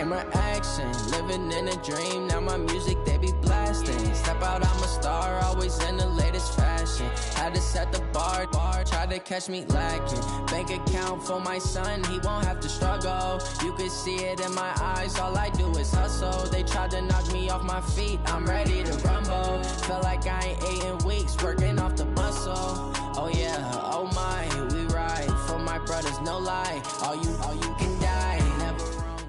camera action, living in a dream. Now my music, they be blasting. Step out, I'm a star, always in the latest fashion. Had to set the bar, try to catch me lacking. Bank account for my son, he won't have to struggle. You can see it in my eyes, all I do is hustle. They tried to knock me off my feet, I'm ready to rumble. Feel like I ain't ate in weeks, working off the muscle. Oh yeah, oh my, we ride for my brothers, no lie. All you can die, never wrong.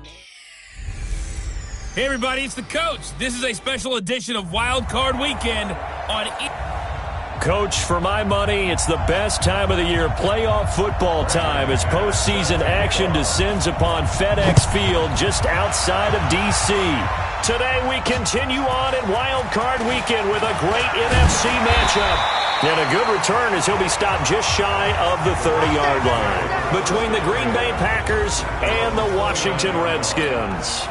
Hey everybody, it's the Coach. This is a special edition of Wild Card Weekend on Coach, for my money, it's the best time of the year, playoff football time, as postseason action descends upon FedEx Field just outside of D.C. Today we continue on in Wild Card Weekend with a great NFC matchup. And a good return as he'll be stopped just shy of the 30-yard line between the Green Bay Packers and the Washington Redskins.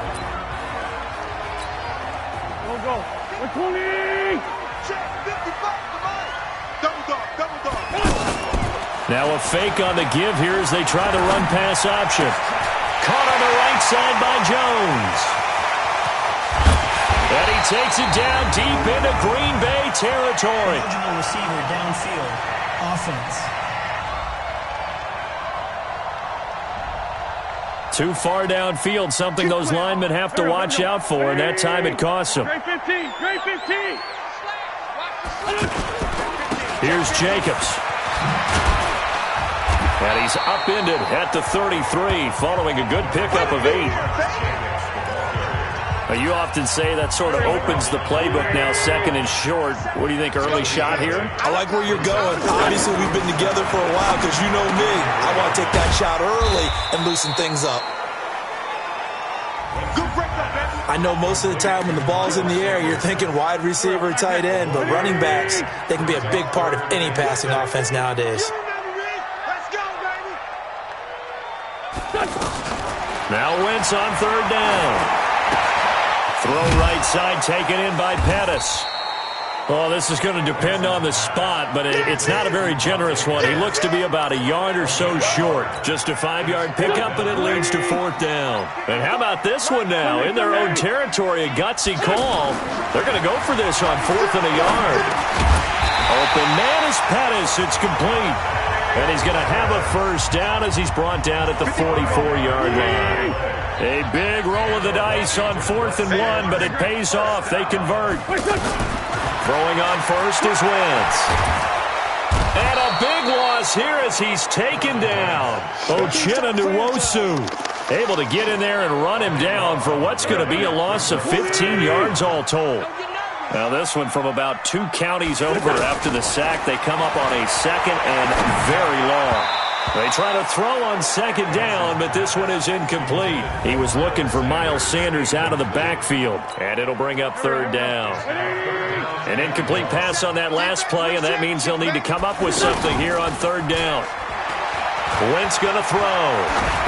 Go. 20! Now a fake on the give here as they try the run-pass option. Caught on the right side by Jones. And he takes it down deep into Green Bay territory. Original receiver downfield. Offense. Too far downfield, something those linemen have to watch out for, and that time it costs them. Great 15. Great 15. Here's Jacobs. And he's upended at the 33, following a good pickup of 8. You often say that sort of opens the playbook now, second and short. What do you think, early shot here? I like where you're going. Obviously, we've been together for a while because you know me. I want to take that shot early and loosen things up. I know most of the time when the ball's in the air, you're thinking wide receiver, tight end, but running backs, they can be a big part of any passing offense nowadays. Now Wentz on third down. Throw right side taken in by Pettis. Oh, this is going to depend on the spot, but it's not a very generous one. He looks to be about a yard or so short. Just a 5-yard pickup, and it leads to fourth down. And how about this one now? In their own territory, a gutsy call. They're going to go for this on fourth and a yard. Open man is Pettis. It's complete. And he's going to have a first down as he's brought down at the 44-yard line. A big roll of the dice on 4th and 1, but it pays off. They convert. Throwing on first is Wentz. And a big loss here as he's taken down. Uchenna Nwosu able to get in there and run him down for what's going to be a loss of 15 yards all told. Now this one from about 2 counties over after the sack. They come up on a second and very long. They try to throw on second down, but this one is incomplete. He was looking for Miles Sanders out of the backfield, and it'll bring up third down. An incomplete pass on that last play, and that means they'll need to come up with something here on third down. Wentz going to throw.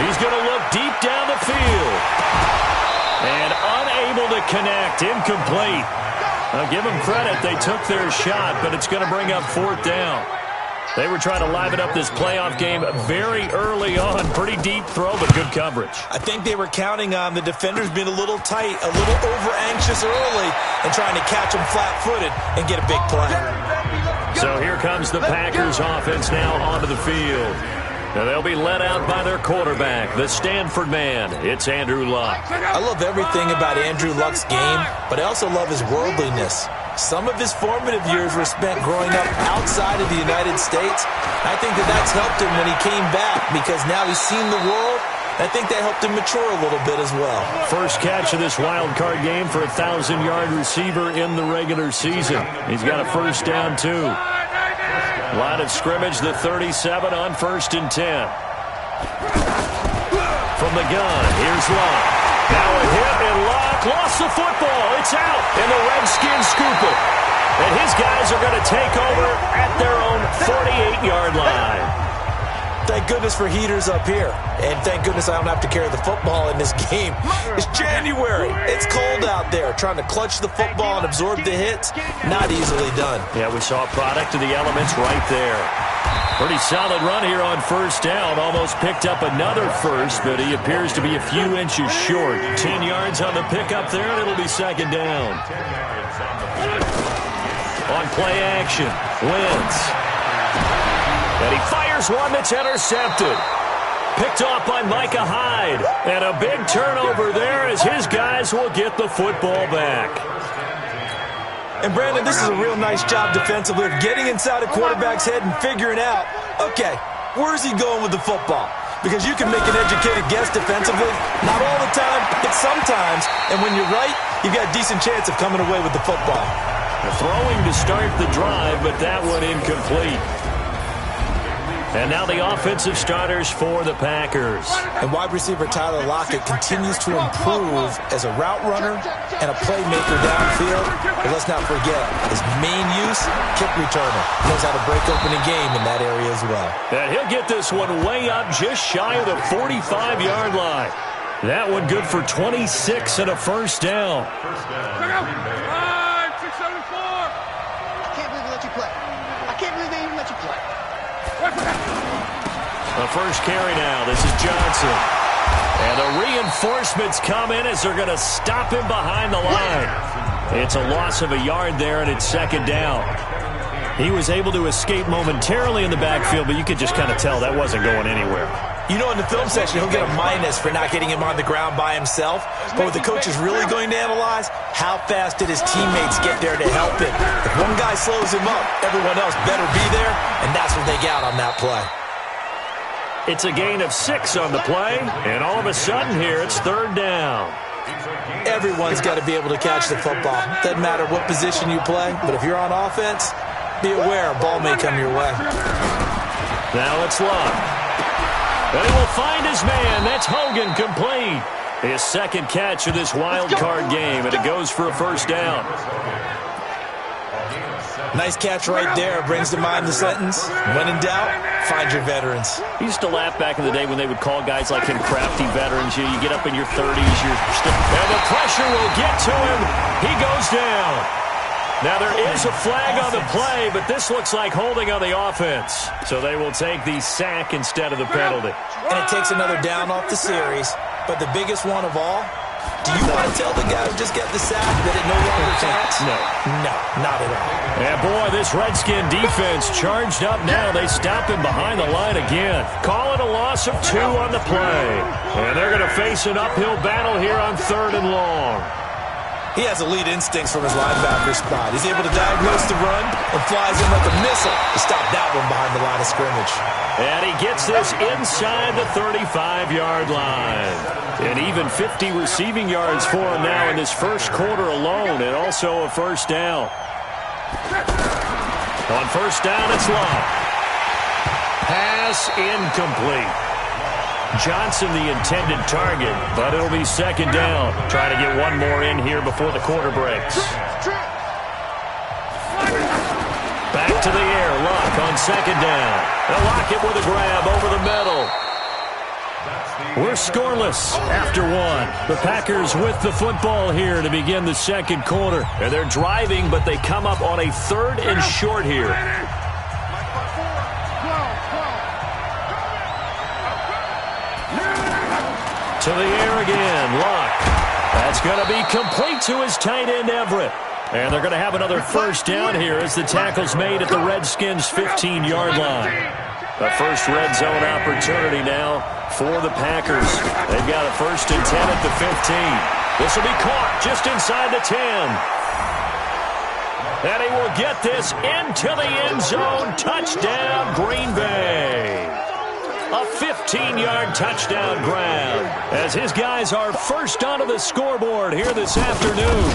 He's going to look deep down the field. And unable to connect. Incomplete. I'll give them credit. They took their shot, but it's going to bring up fourth down. They were trying to liven up this playoff game very early on. Pretty deep throw, but good coverage. I think they were counting on the defenders being a little tight, a little over-anxious early, and trying to catch them flat-footed and get a big play. So here comes the Packers offense now onto the field. Now they'll be led out by their quarterback, the Stanford man. It's Andrew Luck. I love everything about Andrew Luck's game, but I also love his worldliness. Some of his formative years were spent growing up outside of the United States. I think that's helped him when he came back because now he's seen the world. I think that helped him mature a little bit as well. First catch of this wild card game for a 1,000-yard receiver in the regular season. He's got a first down, too. Line of scrimmage, the 37 on 1st and 10. From the gun, here's Luck. Now a hit, and Luck lost the football. It's out, and the Redskins scoop it. And his guys are going to take over at their own 48-yard line. Thank goodness for heaters up here. And thank goodness I don't have to carry the football in this game. It's January. It's cold out there. Trying to clutch the football and absorb the hits, not easily done. Yeah, we saw a product of the elements right there. Pretty solid run here on first down. Almost picked up another first, but he appears to be a few inches short. 10 yards on the pickup there, and it'll be second down. On play action, Wentz. And he fires one that's intercepted. Picked off by Micah Hyde. And a big turnover there as his guys will get the football back. And, Brandon, this is a real nice job defensively of getting inside a quarterback's head and figuring out, okay, where's he going with the football? Because you can make an educated guess defensively. Not all the time, but sometimes. And when you're right, you've got a decent chance of coming away with the football. Throwing to start the drive, but that one incomplete. And now the offensive starters for the Packers. And wide receiver Tyler Lockett continues to improve as a route runner and a playmaker downfield. But let's not forget, his main use, kick returner. Knows how to break open a game in that area as well. And he'll get this one way up just shy of the 45-yard line. That one good for 26 and a first down. Line, 674. I can't believe they let you play. I can't believe they even let you play. The first carry now. This is Johnson. And the reinforcements come in as they're going to stop him behind the line. It's a loss of a yard there, and it's second down. He was able to escape momentarily in the backfield, but you could just kind of tell that wasn't going anywhere. You know, in the film section, he'll get a minus for not getting him on the ground by himself. But what the coach is really going to analyze, how fast did his teammates get there to help him? If one guy slows him up, everyone else better be there, and that's what they got on that play. It's a gain of 6 on the play, and all of a sudden here, it's third down. Everyone's got to be able to catch the football. Doesn't matter what position you play, but if you're on offense, be aware a ball may come your way. Now it's Luck. And he will find his man. That's Hogan, complete. His second catch of this wild card game, and it goes for a first down. Nice catch right there. Brings to mind the sentence, when in doubt, find your veterans. He used to laugh back in the day when they would call guys like him crafty veterans. You get up in your 30s, and the pressure will get to him. He goes down. Now there is a flag on the play, but this looks like holding on the offense. So they will take the sack instead of the penalty. And it takes another down off the series. But the biggest one of all, do you want to tell the guy who just got the sack that it no longer counts? No, not at all. And boy, this Redskin defense charged up now. They stop him behind the line again. Call it a loss of 2 on the play. And they're going to face an uphill battle here on 3rd and long. He has elite instincts from his linebacker spot. He's able to diagnose the run and flies in like a missile to stop that one behind the line of scrimmage. And he gets this inside the 35-yard line. And even 50 receiving yards for him now in this first quarter alone, and also a first down. On first down, it's Love. Pass incomplete. Johnson the intended target, but it'll be second down. Trying to get one more in here before the quarter breaks. Back to the air, Luck on second down. They'll lock it with a grab over the middle. We're scoreless after 1. The Packers with the football here to begin the second quarter. And they're driving, but they come up on a 3rd and short here. To the air again, Luck. That's going to be complete to his tight end, Everett. And they're going to have another first down here as the tackle's made at the Redskins' 15-yard line. The first red zone opportunity now for the Packers. They've got a 1st and 10 at the 15. This will be caught just inside the 10. And he will get this into the end zone. Touchdown, Green Bay. A 15-yard touchdown grab as his guys are first onto the scoreboard here this afternoon.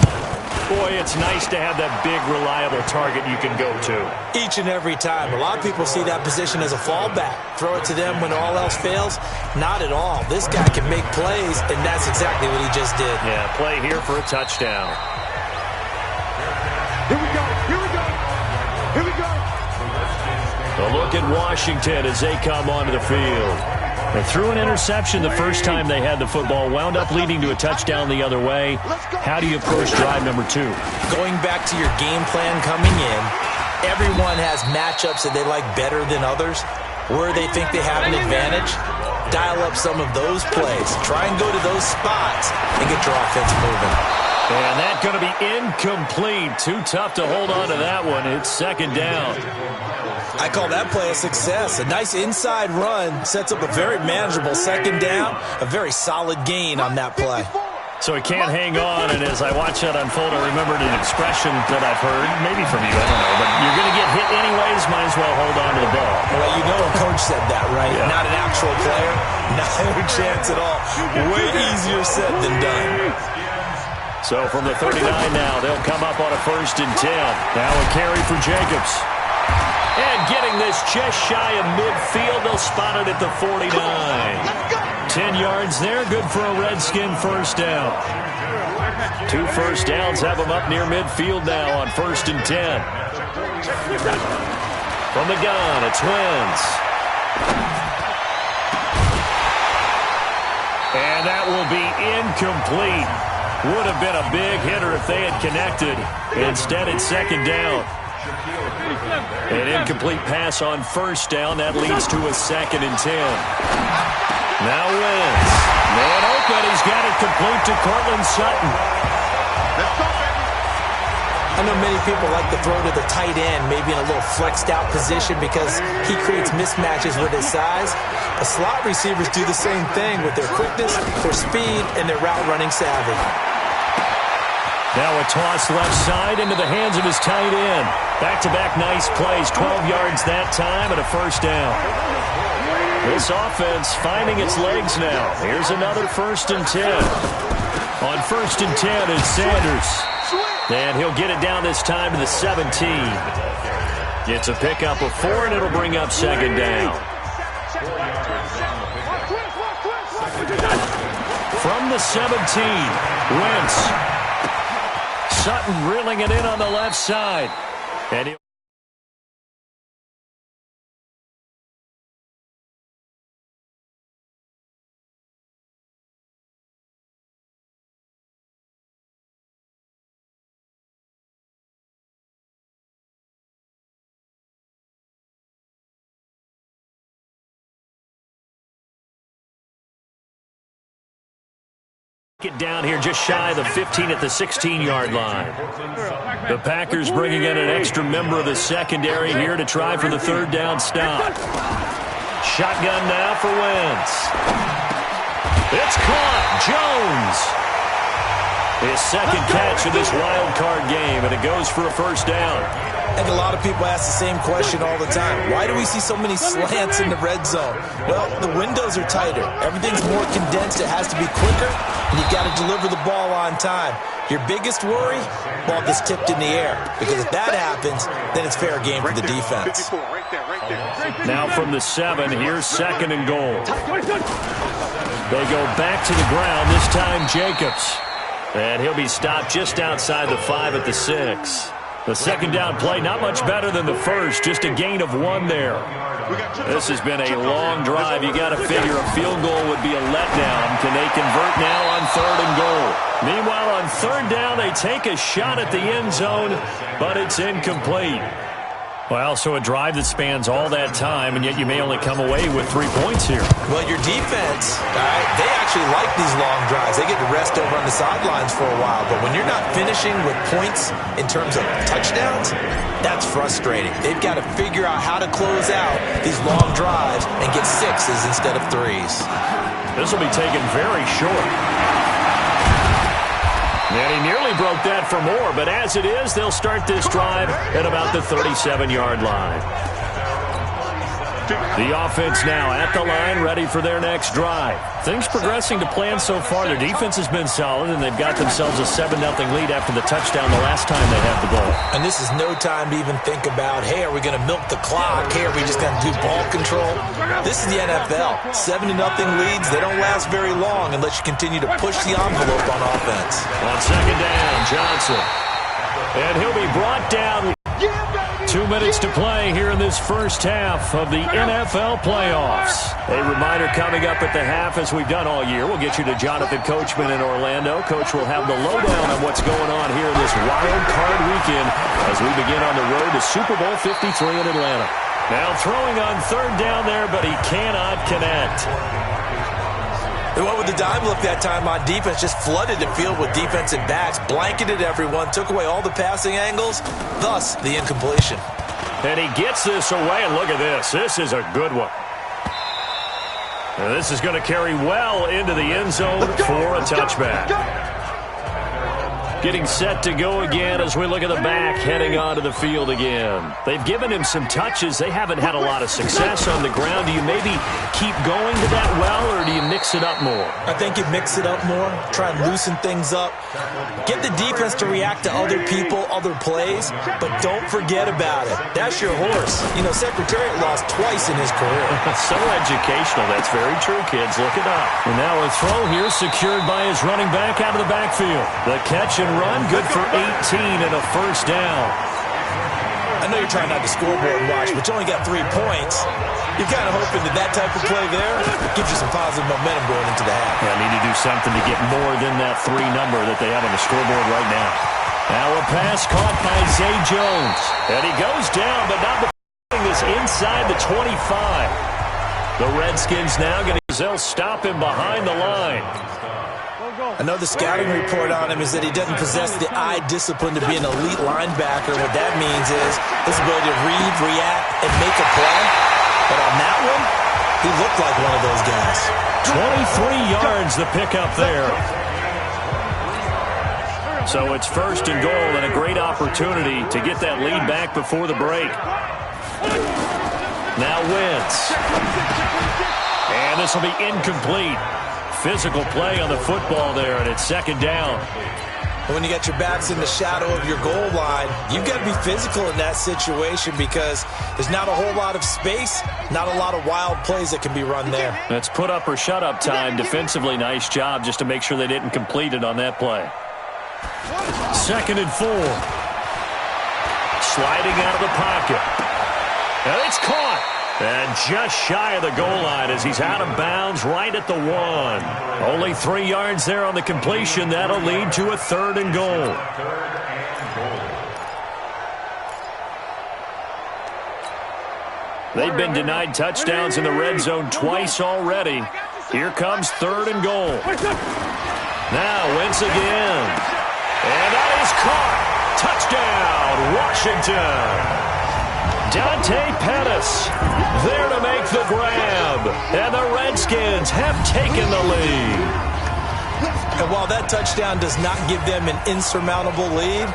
Boy, it's nice to have that big, reliable target you can go to. Each and every time. A lot of people see that position as a fallback. Throw it to them when all else fails. Not at all. This guy can make plays, and that's exactly what he just did. Yeah, play here for a touchdown. Here we go. Here we go. Here we go. A look at Washington as they come onto the field. They threw an interception the first time they had the football, wound up leading to a touchdown the other way. How do you approach drive number 2? Going back to your game plan coming in, Everyone has matchups that they like better than others, where they think they have an advantage. Dial up some of those plays. Try and go to those spots and get your offense moving. And that's going to be incomplete. Too tough to hold on to that one. It's second down. I call that play a success. A nice inside run sets up a very manageable second down. A very solid gain on that play. So he can't hang on, and as I watch that unfold, I remembered an expression that I've heard, maybe from you, I don't know, but you're going to get hit anyways, might as well hold on to the ball. Well, you know a coach said that, right? Yeah. Not an actual player. Not a chance at all. Way easier said than done. So from the 39 now, they'll come up on a 1st and 10. Now a carry for Jacobs. And getting this just shy of midfield, they'll spot it at the 49. 10 yards there, good for a Redskin first down. 2 first downs have them up near midfield now on 1st and 10. From the gun, it's Wentz. And that will be incomplete. Would have been a big hitter if they had connected. Instead, it's second down. An incomplete pass on 1st down. That leads to a 2nd and 10. Now Wentz. Man open. He's got it complete to Cortland Sutton. I know many people like to throw to the tight end, maybe in a little flexed out position because he creates mismatches with his size. The slot receivers do the same thing with their quickness, their speed, and their route running savvy. Now a toss left side into the hands of his tight end. Back-to-back nice plays. 12 yards that time and a first down. This offense finding its legs now. Here's another 1st and 10. On 1st and 10, it's Sanders. And he'll get it down this time to the 17. It's a pickup of 4, and it'll bring up second down. From the 17, Wentz. Sutton reeling it in on the left side. And he'll get down here just shy of the 15 at the 16-yard line. The Packers bringing in an extra member of the secondary here to try for the 3rd down stop. Shotgun now for Wentz. It's caught. Jones. His 2nd catch of this wild card game, and it goes for a first down. I think a lot of people ask the same question all the time. Why do we see so many slants in the red zone? Well, the windows are tighter. Everything's more condensed. It has to be quicker, and you've got to deliver the ball on time. Your biggest worry? Ball gets tipped in the air. Because if that happens, then it's fair game for the defense. Now from the 7, here's 2nd and goal. They go back to the ground, this time Jacobs. And he'll be stopped just outside the 5 at the 6. The second down play, not much better than the first, just a gain of 1 there. This has been a long drive. You got to figure a field goal would be a letdown. Can they convert now on 3rd and goal? Meanwhile, on 3rd down, they take a shot at the end zone, but it's incomplete. Well, so a drive that spans all that time, and yet you may only come away with 3 points here. Well, your defense, they actually like these long drives. They get to rest over on the sidelines for a while. But when you're not finishing with points in terms of touchdowns, that's frustrating. They've got to figure out how to close out these long drives and get 6s instead of 3s. This will be taken very short. And he nearly broke that for more, but as it is, they'll start this drive at about the 37-yard line. The offense now at the line, ready for their next drive. Things progressing to plan so far. Their defense has been solid, and they've got themselves a 7-0 lead after the touchdown the last time they had the ball. And this is no time to even think about, hey, are we going to milk the clock? Hey, are we just going to do ball control? This is the NFL. 7-0 leads, they don't last very long unless you continue to push the envelope on offense. On second down, Johnson. And he'll be brought down 2 minutes to play here in this first half of the NFL playoffs. A reminder coming up at the half, as we've done all year. We'll get you to Jonathan Coachman in Orlando. Coach will have the lowdown on what's going on here in this wild card weekend as we begin on the road to Super Bowl 53 in Atlanta. Now throwing on third down there, but he cannot connect. They went with the dime look that time on defense, just flooded the field with defensive backs, blanketed everyone, took away all the passing angles, thus the incompletion. And he gets this away, and look at this. This is a good one. And this is going to carry well into the end zone for a touchback. Getting set to go again as we look at the back heading onto the field again. They've given him some touches. They haven't had a lot of success on the ground. Do you maybe keep going to that well, or do you mix it up more? I think you mix it up more, try and loosen things up. Get the defense to react to other people, other plays, but don't forget about it. That's your horse. You know, Secretariat lost twice in his career. So educational. That's very true, kids. Look it up. And now a throw here secured by his running back out of the backfield. The catch and run, good for 18 and a first down. I know you're trying not to scoreboard watch, but you only got 3 points. You're kind of hoping that type of play there gives you some positive momentum going into the half. Yeah, need to do something to get more than that 3 number that they have on the scoreboard right now. Now a pass caught by Zay Jones. And he goes down, but not before this inside the 25. The Redskins now going to, they'll stop him behind the line. I know the scouting report on him is that he doesn't possess the eye discipline to be an elite linebacker. What that means is his ability to read, react, and make a play. But on that one, he looked like one of those guys. 23 yards the pickup there. So it's first and goal, and a great opportunity to get that lead back before the break. Now Wentz. And this will be incomplete. Physical play on the football there, and it's second down. When you got your backs in the shadow of your goal line, you've got to be physical in that situation because there's not a whole lot of space, not a lot of wild plays that can be run there. That's put up or shut up time. Defensively, nice job just to make sure they didn't complete it on that play. Second and 4. Sliding out of the pocket. And it's caught. And just shy of the goal line as he's out of bounds right at the 1. Only 3 yards there on the completion. That'll lead to a third and goal. They've been denied touchdowns in the red zone twice already. Here comes third and goal. Now Wentz again. And that is caught. Touchdown, Washington. Dante Pettis there to make the grab. And the Redskins have taken the lead. And while that touchdown does not give them an insurmountable lead,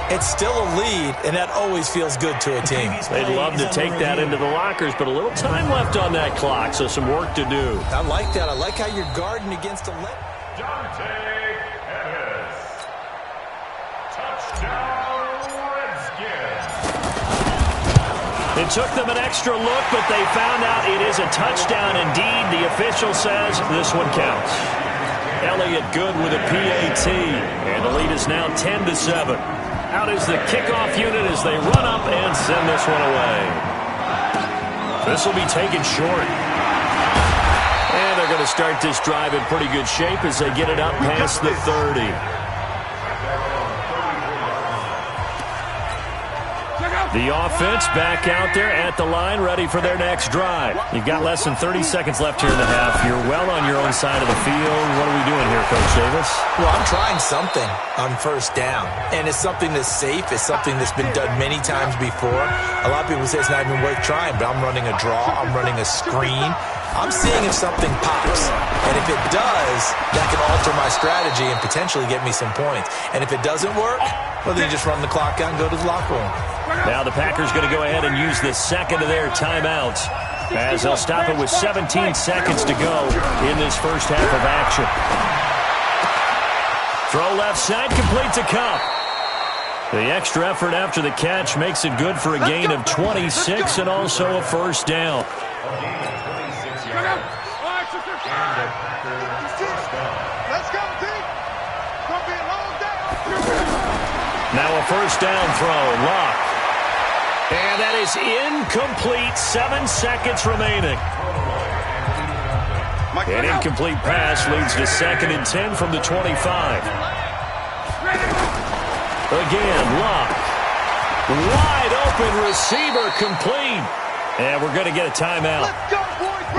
it's still a lead, and that always feels good to a team. They'd love to take that into the lockers, but a little time left on that clock, so some work to do. I like that. I like how you're guarding against a let. Dante Pettis. Touchdown, Redskins. It took them an extra look, but they found out it is a touchdown indeed. The official says this one counts. Elliott good with a PAT, and the lead is now 10-7. Out is the kickoff unit as they run up and send this one away. This will be taken short. And they're going to start this drive in pretty good shape as they get it up past the 30. The offense back out there at the line, ready for their next drive. You've got less than 30 seconds left here in the half. You're well on your own side of the field. What are we doing here, Coach Davis? Well, I'm trying something on first down, and it's something that's safe. It's something that's been done many times before. A lot of people say it's not even worth trying, but I'm running a draw. I'm running a screen. I'm seeing if something pops, and if it does, that can alter my strategy and potentially get me some points. And if it doesn't work, well, then you just run the clock out and go to the locker room. Now the Packers going to go ahead and use the second of their timeouts as they'll stop it with 17 seconds to go in this first half of action. Throw left side, complete to Kupp. The extra effort after the catch makes it good for a gain of 26 and also a first down. Let's go, team. Gonna be a long day. Now a first down throw. Luck. And that is incomplete. 7 seconds remaining. An incomplete pass leads to 2nd and 10 from the 25. Again, Luck. Wide open receiver complete. And we're going to get a timeout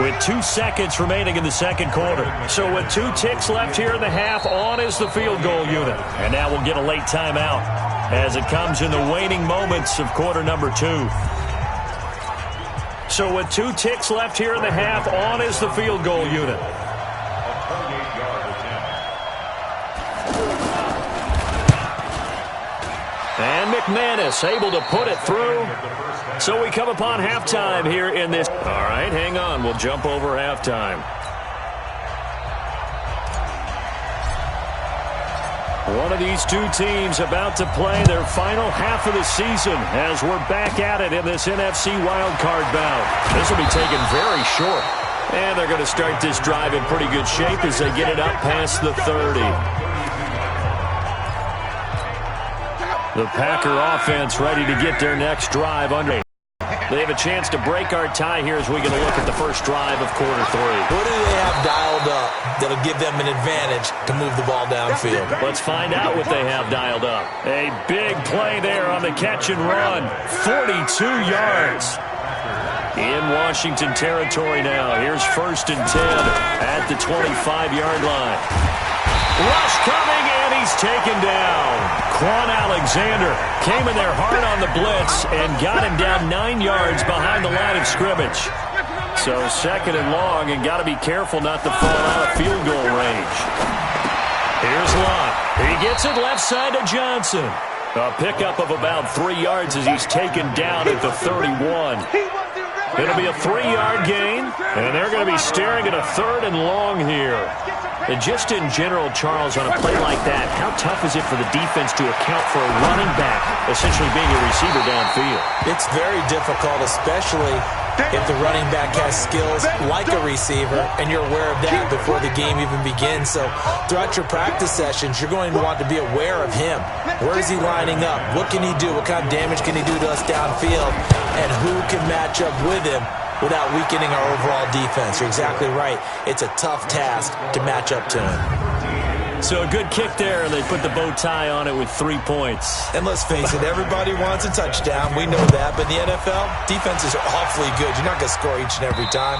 with 2 seconds remaining in the second quarter. So with 2 ticks left here in the half, on is the field goal unit. And now we'll get a late timeout as it comes in the waning moments of quarter number 2. So with 2 ticks left here in the half, on is the field goal unit. And McManus able to put it through. So we come upon halftime here in this. All right, hang on. We'll jump over halftime. One of these 2 teams about to play their final half of the season as we're back at it in this NFC wildcard bout. This will be taken very short. And they're going to start this drive in pretty good shape as they get it up past the 30. The Packer offense ready to get their next drive under. They have a chance to break our tie here as we get a look at the first drive of quarter 3. What do they have dialed up that'll give them an advantage to move the ball downfield? Let's find out what they have dialed up. A big play there on the catch and run. 42 yards. In Washington territory now. Here's 1st and 10 at the 25-yard line. Rush coming, and he's taken down. Quan Alexander came in there hard on the blitz and got him down 9 yards behind the line of scrimmage. So 2nd and long, and got to be careful not to fall out of field goal range. Here's Lott. He gets it left side to Johnson. A pickup of about 3 yards as he's taken down at the 31. It'll be a 3-yard gain, and they're going to be staring at a 3rd and long here. And just in general, Charles, on a play like that, how tough is it for the defense to account for a running back essentially being a receiver downfield? It's very difficult, especially if the running back has skills like a receiver, and you're aware of that before the game even begins. So throughout your practice sessions, you're going to want to be aware of him. Where is he lining up? What can he do? What kind of damage can he do to us downfield? And who can match up with him without weakening our overall defense? You're exactly right. It's a tough task to match up to him. So a good kick there, and they put the bow tie on it with 3 points. And let's face it, everybody wants a touchdown. We know that. But in the NFL, defenses are awfully good. You're not going to score each and every time.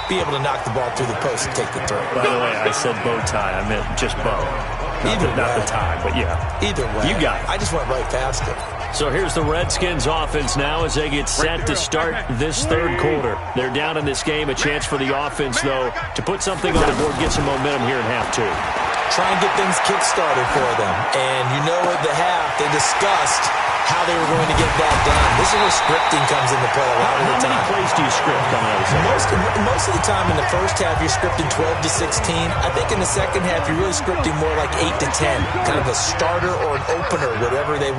Be able to knock the ball through the post and take the throw. By the way, I said bow tie. I meant just bow. Not the tie, but yeah. Either way. You got it. I just went right past it. So here's the Redskins offense now as they get set to start this 3rd quarter. They're down in this game. A chance for the offense, though, to put something on the board, get some momentum here in half 2. Try and get things kick-started for them. And you know at the half, they discussed how they were going to get that done. This is where scripting comes into play a lot of the time. How many plays do you script coming out of the second? Most of the time in the first half, you're scripting 12 to 16. I think in the second half, you're really scripting more like 8 to 10. Kind of a starter or an opener,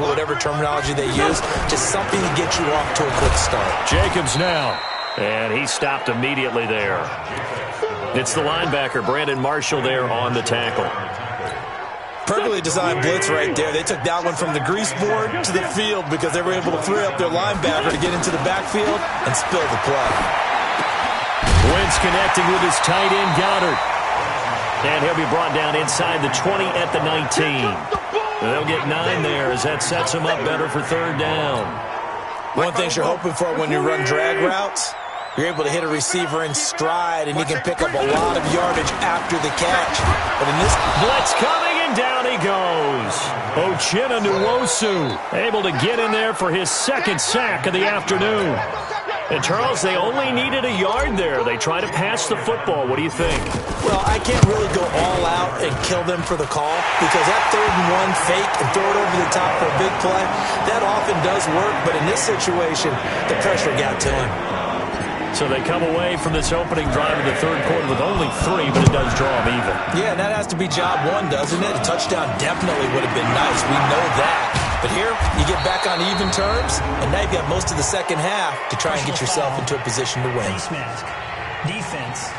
whatever terminology they use. Just something to get you off to a quick start. Jacobs now. And he stopped immediately there. It's the linebacker, Brandon Marshall, there on the tackle. Perfectly designed blitz right there. They took that one from the grease board to the field because they were able to free up their linebacker to get into the backfield and spill the play. Wentz connecting with his tight end, Goddard. And he'll be brought down inside the 20 at the 19. They'll get 9 there as that sets him up better for 3rd down. One thing you're hoping for when you run drag routes, you're able to hit a receiver in stride, and he can pick up a lot of yardage after the catch. But in this blitz coming, and down he goes. Uchenna Nwosu able to get in there for his 2nd sack of the afternoon. And, Charles, they only needed a yard there. They try to pass the football. What do you think? Well, I can't really go all out and kill them for the call because that 3rd and 1 fake and throw it over the top for a big play, that often does work. But in this situation, the pressure got to him. So they come away from this opening drive in the 3rd quarter with only 3, but it does draw them even. Yeah, and that has to be job 1, doesn't it? A touchdown definitely would have been nice. We know that. But here, you get back on even terms, and now you've got most of the second half to try and get yourself into a position to win. Face mask. Defense.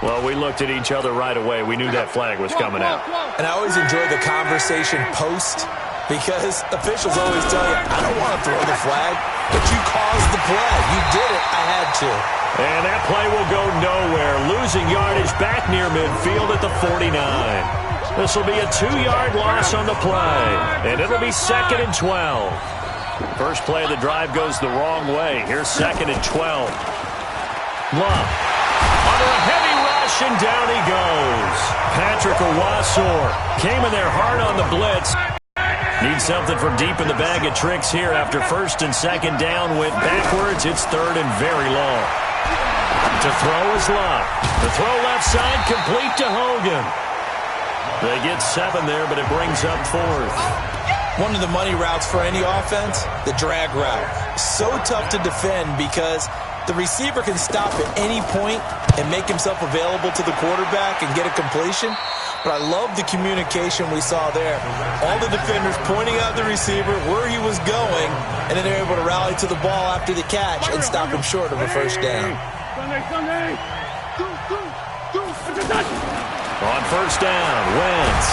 Well, we looked at each other right away. We knew that flag was coming out. And I always enjoy the conversation post because officials always tell you, I don't want to throw the flag, but you caused the play. You did it. I had to. And that play will go nowhere. Losing yardage back near midfield at the 49. This will be a 2-yard loss on the play, and it'll be 2nd and 12. First play of the drive goes the wrong way. Here's 2nd and 12. Love. Under a heavy rush, and down he goes. Patrick Owasor came in there hard on the blitz. Needs something from deep in the bag of tricks here after 1st and 2nd down. Went backwards. It's 3rd and very long. To throw is Love. The throw left side, complete to Hogan. They get 7 there, but it brings up 4th. One of the money routes for any offense, the drag route. So tough to defend because the receiver can stop at any point and make himself available to the quarterback and get a completion. But I love the communication we saw there. All the defenders pointing out the receiver, where he was going, and then they're able to rally to the ball after the catch and stop him short of a first down. On first down, Wentz.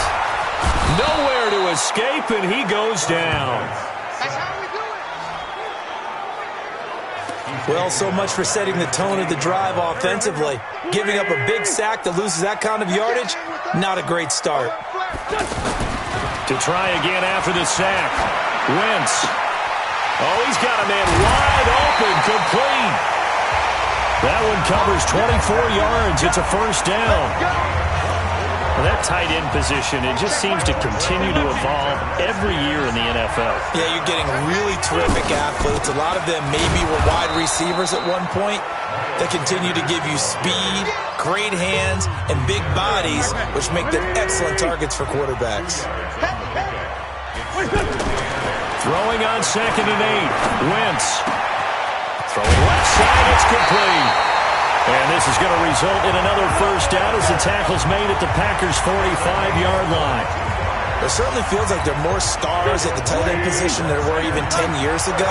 Nowhere to escape, and he goes down. That's how we do it. Well, so much for setting the tone of the drive offensively. Giving up a big sack that loses that kind of yardage, not a great start. To try again after the sack. Wentz. Oh, he's got a man wide open, complete. That one covers 24 yards. It's a first down. That tight end position, it just seems to continue to evolve every year in the NFL. Yeah, you're getting really terrific athletes. A lot of them maybe were wide receivers at one point. They continue to give you speed, great hands, and big bodies, which make them excellent targets for quarterbacks. Throwing on 2nd and 8. Wentz. Throwing left side, it's complete. And this is going to result in another first down as the tackle's made at the Packers' 45-yard line. It certainly feels like there are more stars at the tight end position than there were even 10 years ago.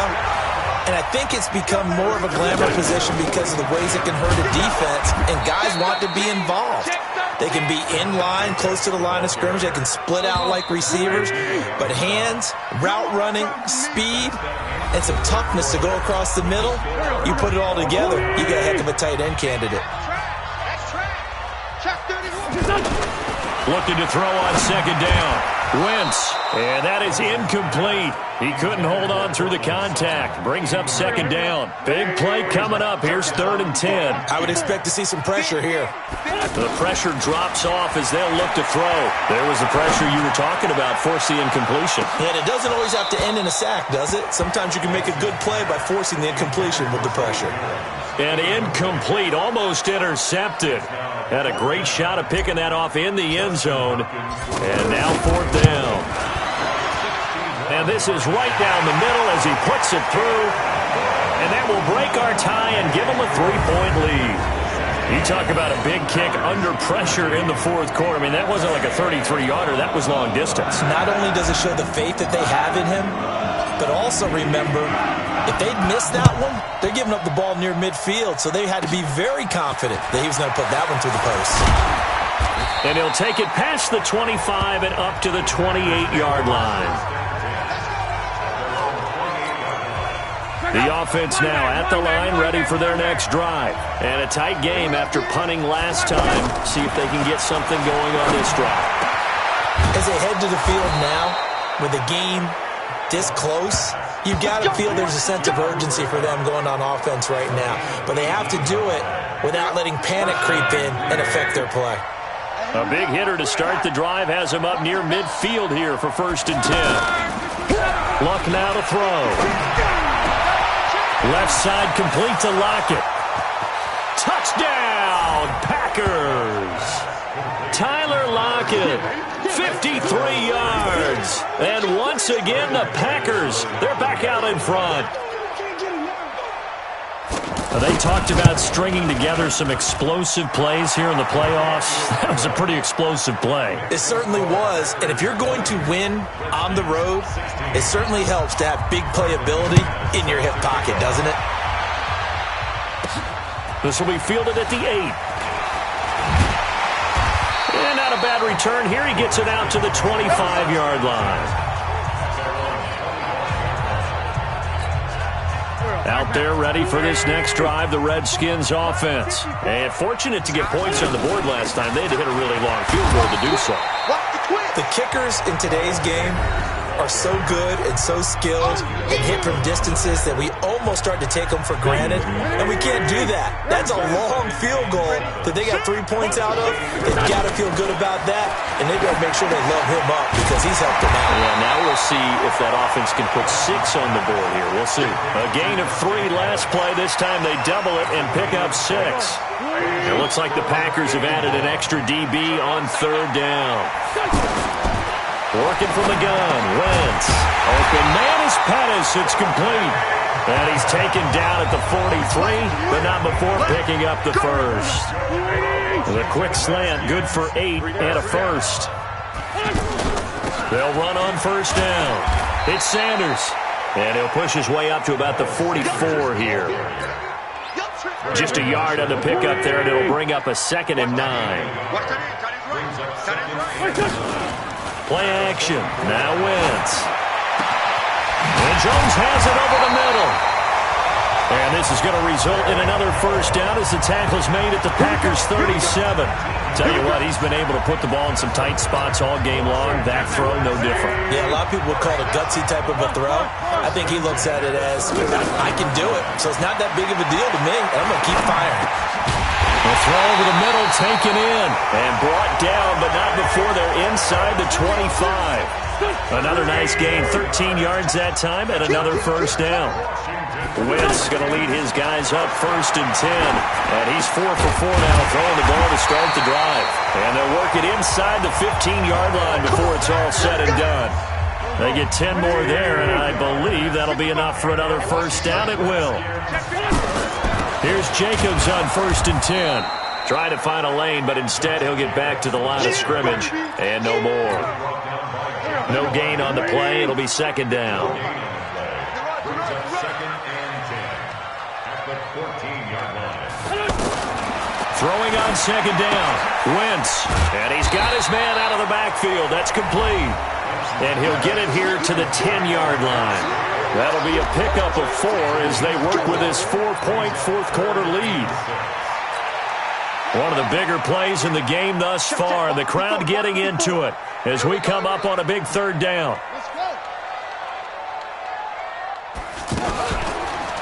And I think it's become more of a glamour position because of the ways it can hurt a defense, and guys want to be involved. They can be in line, close to the line of scrimmage. They can split out like receivers. But hands, route running, speed, and some toughness to go across the middle, you put it all together, you got a heck of a tight end candidate. Looking to throw on 2nd down. Wentz, and that is incomplete. He couldn't hold on through the contact. Brings up 2nd down. Big play coming up. Here's 3rd and 10. I would expect to see some pressure here. The pressure drops off as they'll look to throw. There was the pressure you were talking about, force the incompletion. And it doesn't always have to end in a sack, does it? Sometimes you can make a good play by forcing the incompletion with the pressure. And incomplete, almost intercepted. Had a great shot of picking that off in the end zone. And now 4th down. And this is right down the middle as he puts it through. And that will break our tie and give him a 3-point lead. You talk about a big kick under pressure in the 4th quarter. I mean, that wasn't like a 33-yarder. That was long distance. Not only does it show the faith that they have in him, but also remember, if they'd missed that one, they're giving up the ball near midfield, so they had to be very confident that he was going to put that one through the post. And he'll take it past the 25 and up to the 28-yard line. The offense now at the line, ready for their next drive. And a tight game after punting last time. See if they can get something going on this drive. As they head to the field now, with the game this close, you've got to feel there's a sense of urgency for them going on offense right now. But they have to do it without letting panic creep in and affect their play. A big hitter to start the drive has him up near midfield here for 1st and 10. Luck now to throw. Left side complete to Lockett. Touchdown, Packers! Tyler Lockett, 53 yards. And once again, the Packers, they're back out in front. They talked about stringing together some explosive plays here in the playoffs. That was a pretty explosive play. It certainly was. And if you're going to win on the road, it certainly helps to have big playability in your hip pocket, doesn't it? This will be fielded at the 8. And not a bad return here. He gets it out to the 25-yard line. Out there ready for this next drive, the Redskins offense. And fortunate to get points on the board last time. They had to hit a really long field goal to do so. The kickers in today's game are so good and so skilled and hit from distances that we almost start to take them for granted, and we can't do that. That's a long field goal that they got 3 points out of. They've got to feel good about that, and they've got to make sure they load him up because he's helped them out. Yeah, now we'll see if that offense can put 6 on the board here. We'll see. A gain of 3 last play. This time they double it and pick up 6. It looks like the Packers have added an extra DB on 3rd down. Working from the gun, Wentz. Open man is Pettis. It's complete. And he's taken down at the 43, but not before picking up the first. The quick slant, good for 8 and a first. They'll run on 1st down. It's Sanders. And he'll push his way up to about the 44 here. Just a yard on the pickup there, and it'll bring up a 2nd and 9. Play action. Now Wentz. And Jones has it over the middle. And this is going to result in another 1st down as the tackle's made at the Packers' 37. Tell you what, he's been able to put the ball in some tight spots all game long. That throw, no different. Yeah, a lot of people would call it a gutsy type of a throw. I think he looks at it as, I can do it. So it's not that big of a deal to me, and I'm going to keep firing. The throw over the middle, taken in, and brought down, but not before they're inside the 25. Another nice gain, 13 yards that time, and another 1st down. Wentz going to lead his guys up 1st and 10, and he's 4 for 4 now, throwing the ball to start the drive. And they'll work it inside the 15-yard line before it's all said and done. They get 10 more there, and I believe that'll be enough for another 1st down. It will. Here's Jacobs on 1st and 10. Trying to find a lane, but instead he'll get back to the line of scrimmage, and no more. No gain on the play. It'll be 2nd down. Throwing on 2nd down. Wentz. And he's got his man out of the backfield. That's complete. And he'll get it here to the 10-yard line. That'll be a pickup of 4 as they work with his 4-point 4th-quarter lead. One of the bigger plays in the game thus far. The crowd getting into it as we come up on a big 3rd down.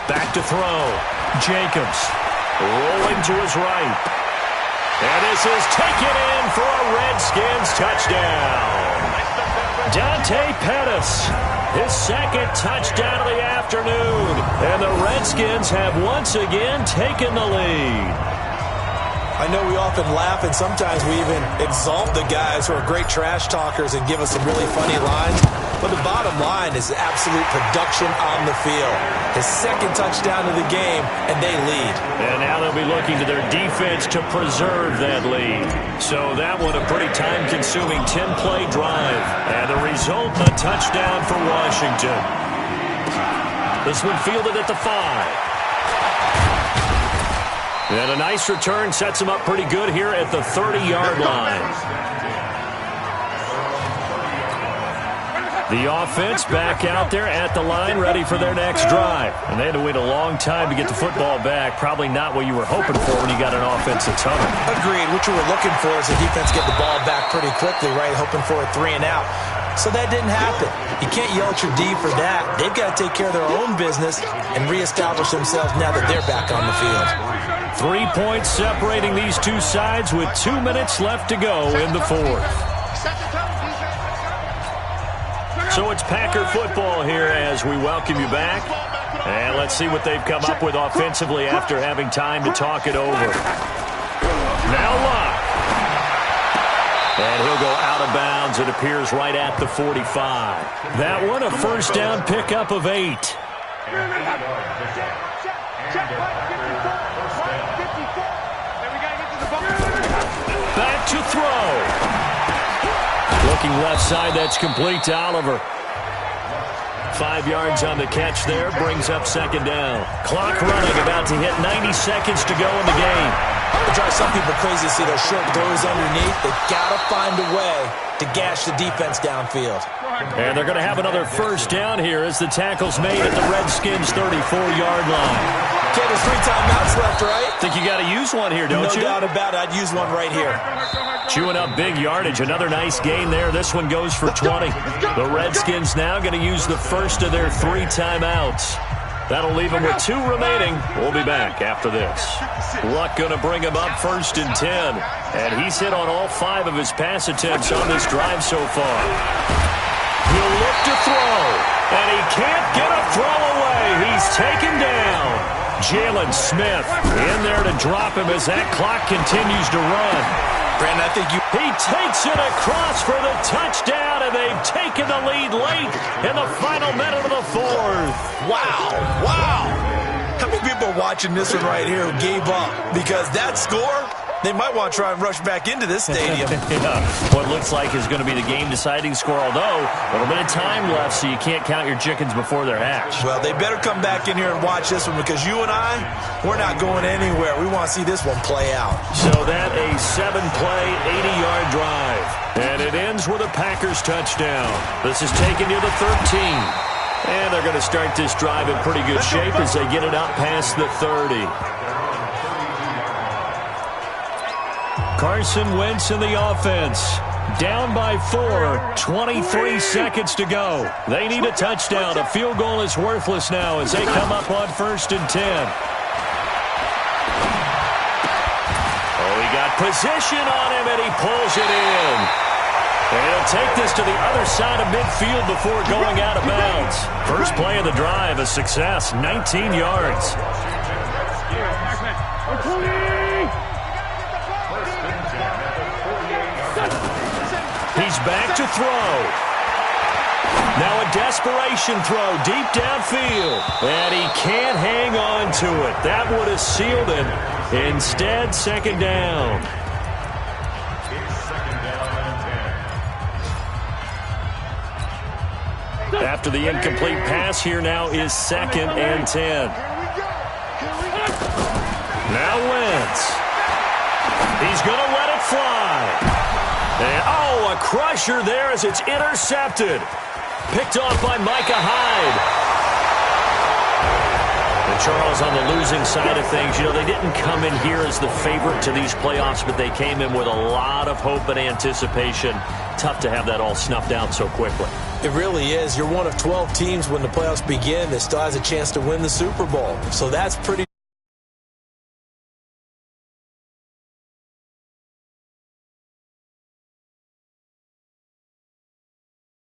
Back to throw. Jacobs rolling to his right. And this is taken in for a Redskins touchdown. Dante Pettis, his 2nd touchdown of the afternoon. And the Redskins have once again taken the lead. I know we often laugh, and sometimes we even exalt the guys who are great trash talkers and give us some really funny lines. But the bottom line is absolute production on the field. His 2nd touchdown of the game, and they lead. And now they'll be looking to their defense to preserve that lead. So that one a pretty time-consuming 10-play drive. And the result, a touchdown for Washington. This one fielded at the 5. And a nice return sets him up pretty good here at the 30-yard line. The offense back out there at the line, ready for their next drive. And they had to wait a long time to get the football back. Probably not what you were hoping for when you got an offense that's humming. Agreed. What you were looking for is the defense get the ball back pretty quickly, right? Hoping for a 3-and-out. So that didn't happen. You can't yell at your D for that. They've got to take care of their own business and reestablish themselves now that they're back on the field. 3 points separating these two sides with 2 minutes left to go in the 4th. So it's Packer football here as we welcome you back. And let's see what they've come up with offensively after having time to talk it over. Now Luck. And he'll go out of bounds. It appears right at the 45. That one a 1st down pickup of 8. Back to throw. Looking left side, that's complete to Oliver. 5 yards on the catch there, brings up 2nd down. Clock running, about to hit 90 seconds to go in the game. It drives some people crazy to see those short throws underneath. They got to find a way to gash the defense downfield. And they're going to have another first down here as the tackle's made at the Redskins' 34-yard line. Okay, there's 3 timeouts left, right? Think you got to use one here, don't you? No doubt about it. I'd use one right here. Chewing up big yardage. Another nice gain there. This one goes for 20. The Redskins now going to use the first of their 3 timeouts. That'll leave them with 2 remaining. We'll be back after this. Luck going to bring him up 1st and 10. And he's hit on all 5 of his pass attempts on this drive so far. He'll look to throw. And he can't get a throw away. He's taken down. Jalen Smith in there to drop him as that clock continues to run. Brandon, I think He takes it across for the touchdown, and they've taken the lead late in the final minute of the 4th. Wow. How many people are watching this one right here who gave up? Because that score, they might want to try and rush back into this stadium. Yeah. What looks like is going to be the game-deciding score, although a little bit of time left, so you can't count your chickens before they're hatched. Well, they better come back in here and watch this one, because you and I, we're not going anywhere. We want to see this one play out. So that a 7-play, 80-yard drive. And it ends with a Packers touchdown. This is taken to the 13. And they're going to start this drive in pretty good shape as they get it up past the 30. Carson Wentz in the offense. Down by 4, 23 seconds to go. They need a touchdown. A field goal is worthless now as they come up on 1st and 10. Oh, he got position on him, and he pulls it in. And he'll take this to the other side of midfield before going out of bounds. First play of the drive, a success, 19 yards. He's back to throw. Now a desperation throw deep downfield. And he can't hang on to it. That would have sealed it. Instead, 2nd down. After the incomplete pass, here now is 2nd and 10. Now Wentz. He's going to let it fly. And, a crusher there as it's intercepted. Picked off by Micah Hyde. And Charles, on the losing side of things, they didn't come in here as the favorite to these playoffs, but they came in with a lot of hope and anticipation. Tough to have that all snuffed out so quickly. It really is. You're one of 12 teams when the playoffs begin that still has a chance to win the Super Bowl. So that's pretty